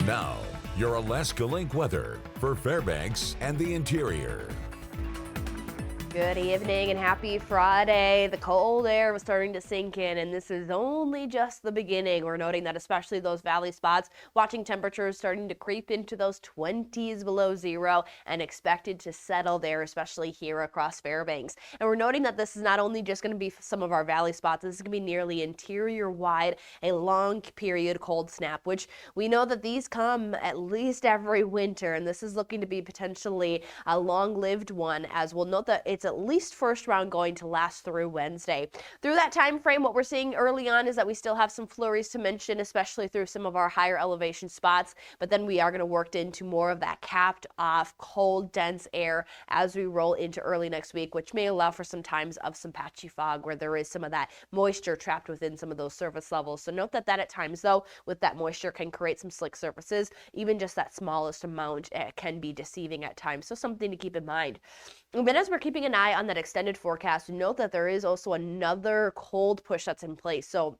Now, your Alaska Link weather for Fairbanks and the interior. Good evening and happy Friday. The cold air was starting to sink in, and this is only just the beginning. We're noting that especially those valley spots, watching temperatures starting to creep into those 20s below zero and expected to settle there, especially here across Fairbanks. And we're noting that this is not only just going to be some of our valley spots, this is going to be nearly interior wide, a long period cold snap, which we know that these come at least every winter, and this is looking to be potentially a long-lived one, as we'll note that it's at least first round going to last through Wednesday. Through that time frame, what we're seeing early on is that we still have some flurries to mention, especially through some of our higher elevation spots, but then we are going to work into more of that capped off cold dense air as we roll into early next week, which may allow for some times of some patchy fog where there is some of that moisture trapped within some of those surface levels. So note that at times, though, with that moisture can create some slick surfaces. Even just that smallest amount can be deceiving at times, so something to keep in mind. And then as we're keeping an eye on that extended forecast, note that there is also another cold push that's in place. So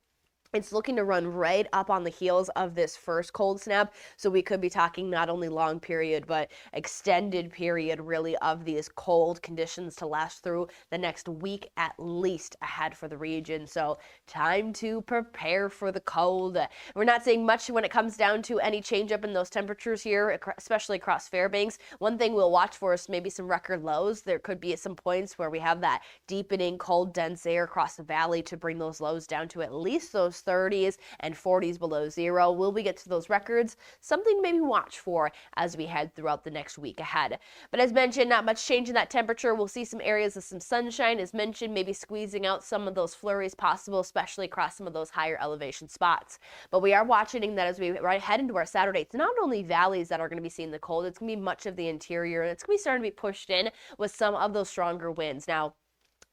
it's looking to run right up on the heels of this first cold snap. So we could be talking not only long period, but extended period really of these cold conditions to last through the next week at least ahead for the region. So time to prepare for the cold. We're not seeing much when it comes down to any change up in those temperatures here, especially across Fairbanks. One thing we'll watch for is maybe some record lows. There could be at some points where we have that deepening cold dense air across the valley to bring those lows down to at least those 30s and 40s below zero. Will we get to those records? Something to maybe watch for as we head throughout the next week ahead. But as mentioned, not much change in that temperature. We'll see some areas of some sunshine, as mentioned, maybe squeezing out some of those flurries possible, especially across some of those higher elevation spots. But we are watching that as we head into our Saturday. It's not only valleys that are going to be seeing the cold, it's going to be much of the interior, and it's going to be starting to be pushed in with some of those stronger winds. Now,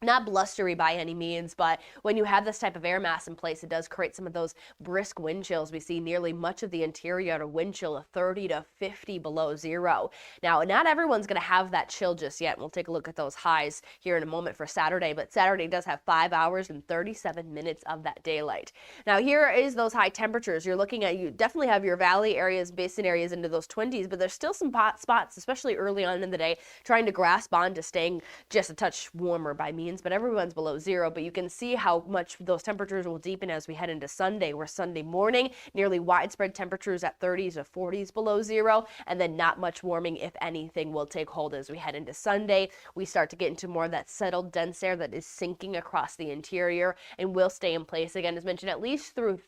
not blustery by any means, but when you have this type of air mass in place, it does create some of those brisk wind chills. We see nearly much of the interior at a wind chill of 30 to 50 below zero. Now, not everyone's going to have that chill just yet. We'll take a look at those highs here in a moment for Saturday, but Saturday does have 5 hours and 37 minutes of that daylight. Now, here is those high temperatures. You're looking at, you definitely have your valley areas, basin areas into those 20s, but there's still some hot spots, especially early on in the day, trying to grasp on to staying just a touch warmer by me. But everyone's below zero. But you can see how much those temperatures will deepen as we head into Sunday, where Sunday morning, nearly widespread temperatures at 30s or 40s below zero, and then not much warming, if anything, will take hold as we head into Sunday. We start to get into more of that settled, dense air that is sinking across the interior and will stay in place again, as mentioned, at least through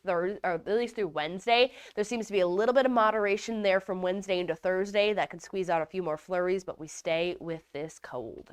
Wednesday. There seems to be a little bit of moderation there from Wednesday into Thursday that could squeeze out a few more flurries, but we stay with this cold.